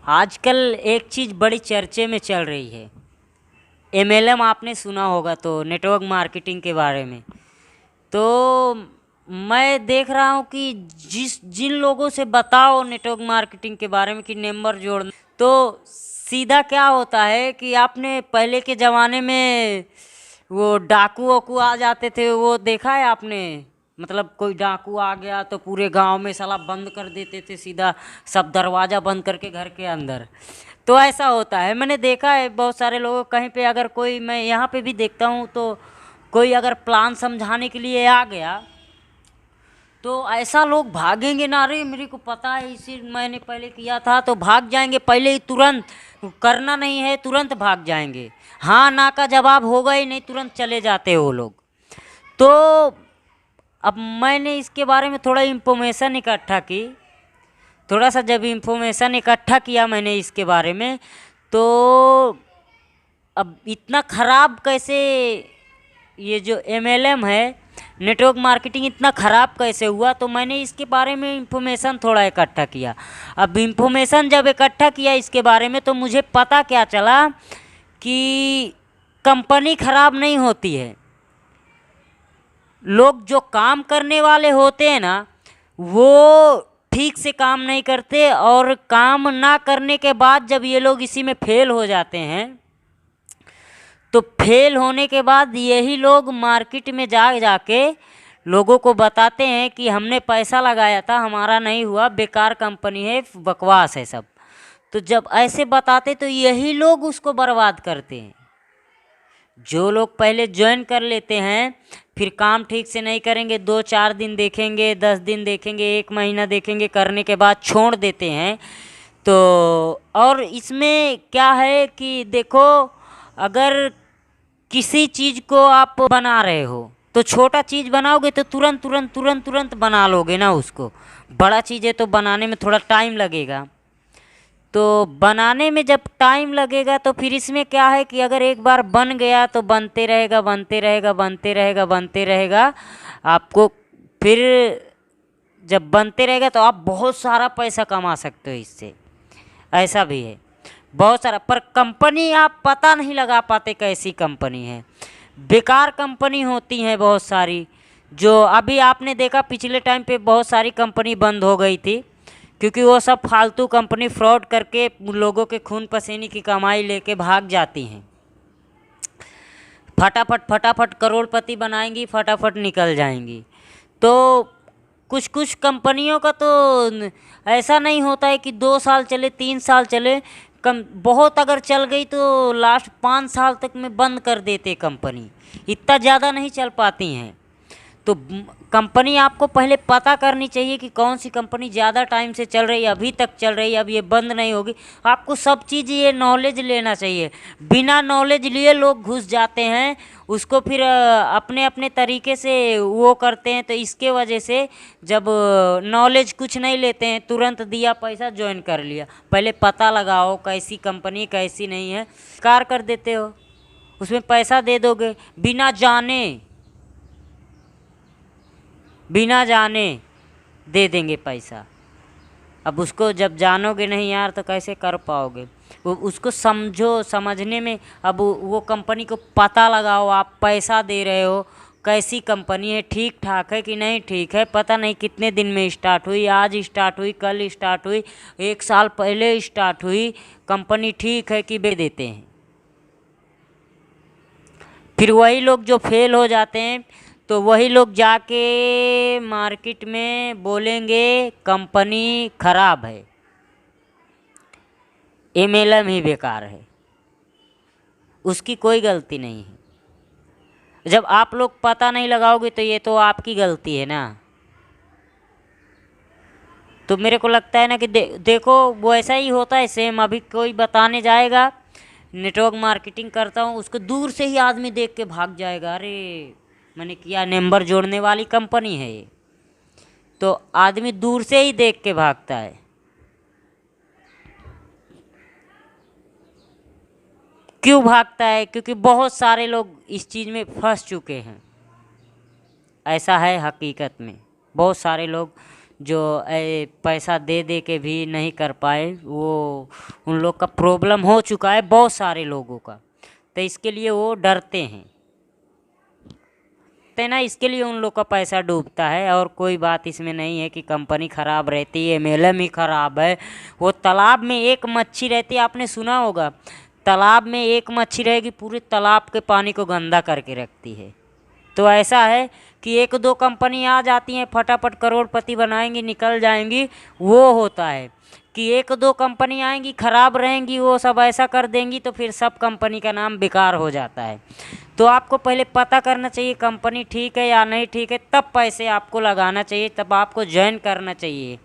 आजकल एक चीज़ बड़ी चर्चे में चल रही है। एमएलएम आपने सुना होगा, तो नेटवर्क मार्केटिंग के बारे में। तो मैं देख रहा हूँ कि जिन लोगों से बताओ नेटवर्क मार्केटिंग के बारे में कि नंबर जोड़ना, तो सीधा क्या होता है कि आपने पहले के ज़माने में वो डाकू वाकू आ जाते थे, वो देखा है आपने? मतलब कोई डाकू आ गया तो पूरे गांव में साला बंद कर देते थे, सीधा सब दरवाज़ा बंद करके घर के अंदर। तो ऐसा होता है, मैंने देखा है बहुत सारे लोगों कहीं पे, अगर कोई, मैं यहाँ पे भी देखता हूँ, तो कोई अगर प्लान समझाने के लिए आ गया तो ऐसा लोग भागेंगे ना, अरे मेरे को पता है इसी मैंने पहले किया था, तो भाग जाएंगे पहले ही, तुरंत करना नहीं है तुरंत भाग जाएंगे। हाँ ना का जवाब होगा ही नहीं, तुरंत चले जाते हैं वो लोग। तो अब मैंने इसके बारे में थोड़ा इन्फॉर्मेशन इकट्ठा की, थोड़ा सा जब इन्फॉर्मेशन इकट्ठा किया मैंने इसके बारे में, तो अब इतना ख़राब कैसे ये जो एमएलएम है, नेटवर्क मार्केटिंग, इतना ख़राब कैसे हुआ, तो मैंने इसके बारे में इन्फॉर्मेशन थोड़ा इकट्ठा किया। अब इन्फॉर्मेशन जब इकट्ठा किया इसके बारे में, तो मुझे पता क्या चला कि कंपनी ख़राब नहीं होती है, लोग जो काम करने वाले होते हैं ना, वो ठीक से काम नहीं करते, और काम ना करने के बाद जब ये लोग इसी में फेल हो जाते हैं, तो फेल होने के बाद यही लोग मार्केट में जाके लोगों को बताते हैं कि हमने पैसा लगाया था, हमारा नहीं हुआ, बेकार कंपनी है, बकवास है सब। तो जब ऐसे बताते तो यही लोग उसको बर्बाद करते हैं। जो लोग पहले ज्वाइन कर लेते हैं, फिर काम ठीक से नहीं करेंगे, 2-4 दिन देखेंगे, 10 दिन देखेंगे, 1 महीना देखेंगे, करने के बाद छोड़ देते हैं। तो और इसमें क्या है कि देखो, अगर किसी चीज़ को आप बना रहे हो, तो छोटा चीज़ बनाओगे तो तुरंत तुरंत तुरंत तुरंत बना लोगे ना उसको। बड़ा चीज़ है तो बनाने में थोड़ा टाइम लगेगा। तो बनाने में जब टाइम लगेगा, तो फिर इसमें क्या है कि अगर एक बार बन गया तो बनते रहेगा, बनते रहेगा, बनते रहेगा, बनते रहेगा। आपको फिर जब बनते रहेगा तो आप बहुत सारा पैसा कमा सकते हो इससे, ऐसा भी है बहुत सारा। पर कंपनी आप पता नहीं लगा पाते कैसी कंपनी है, बेकार कंपनी होती हैं बहुत सारी। जो अभी आपने देखा पिछले टाइम पे बहुत सारी कंपनी बंद हो गई थी, क्योंकि वो सब फालतू कंपनी फ्रॉड करके लोगों के खून पसीने की कमाई लेके भाग जाती हैं। फटाफट फटाफट करोड़पति बनाएंगी, फटाफट निकल जाएंगी। तो कुछ कुछ कंपनियों का तो ऐसा नहीं होता है कि 2 साल चले, 3 साल चले, कम बहुत अगर चल गई तो लास्ट 5 साल तक में बंद कर देते कंपनी, इतना ज़्यादा नहीं चल पाती हैं। तो कंपनी आपको पहले पता करनी चाहिए कि कौन सी कंपनी ज़्यादा टाइम से चल रही है, अभी तक चल रही है, अब ये बंद नहीं होगी। आपको सब चीज़ ये नॉलेज लेना चाहिए। बिना नॉलेज लिए लोग घुस जाते हैं, उसको फिर अपने अपने तरीके से वो करते हैं। तो इसके वजह से जब नॉलेज कुछ नहीं लेते हैं, तुरंत दिया पैसा ज्वाइन कर लिया, पहले पता लगाओ कैसी कंपनी कैसी नहीं है, कार कर देते हो, उसमें पैसा दे दोगे बिना जाने दे देंगे पैसा। अब उसको जब जानोगे नहीं यार, तो कैसे कर पाओगे? वो उसको समझो, समझने में, अब वो कंपनी को पता लगाओ, आप पैसा दे रहे हो, कैसी कंपनी है, ठीक ठाक है कि नहीं ठीक है, पता नहीं कितने दिन में स्टार्ट हुई, आज स्टार्ट हुई, कल स्टार्ट हुई, 1 साल पहले स्टार्ट हुई, कंपनी ठीक है कि बे देते हैं। फिर वही लोग जो फेल हो जाते हैं, तो वही लोग जाके मार्केट में बोलेंगे कंपनी खराब है, एमएलएम ही बेकार है, उसकी कोई गलती नहीं है। जब आप लोग पता नहीं लगाओगे तो ये तो आपकी गलती है ना। तो मेरे को लगता है ना कि देखो वो ऐसा ही होता है सेम। अभी कोई बताने जाएगा नेटवर्क मार्केटिंग करता हूँ, उसको दूर से ही आदमी देख के भाग जाएगा, अरे मैंने किया, नंबर जोड़ने वाली कंपनी है ये, तो आदमी दूर से ही देख के भागता है। क्यों भागता है? क्योंकि बहुत सारे लोग इस चीज़ में फंस चुके हैं, ऐसा है हकीकत में। बहुत सारे लोग जो पैसा दे दे के भी नहीं कर पाए, वो उन लोग का प्रॉब्लम हो चुका है बहुत सारे लोगों का। तो इसके लिए वो डरते हैं, तो ना इसके लिए उन लोग का पैसा डूबता है। और कोई बात इसमें नहीं है कि कंपनी ख़राब रहती है, एमएलएम ही ख़राब है। वो तालाब में एक मच्छी रहती है, आपने सुना होगा, तालाब में एक मच्छी रहेगी पूरे तालाब के पानी को गंदा करके रखती है। तो ऐसा है कि एक दो कंपनी आ जाती हैं, फटाफट करोड़पति बनाएंगी, निकल जाएंगी। वो होता है कि एक दो कंपनी आएंगी, ख़राब रहेंगी, वो सब ऐसा कर देंगी, तो फिर सब कंपनी का नाम बेकार हो जाता है। तो आपको पहले पता करना चाहिए कंपनी ठीक है या नहीं ठीक है, तब पैसे आपको लगाना चाहिए, तब आपको ज्वाइन करना चाहिए।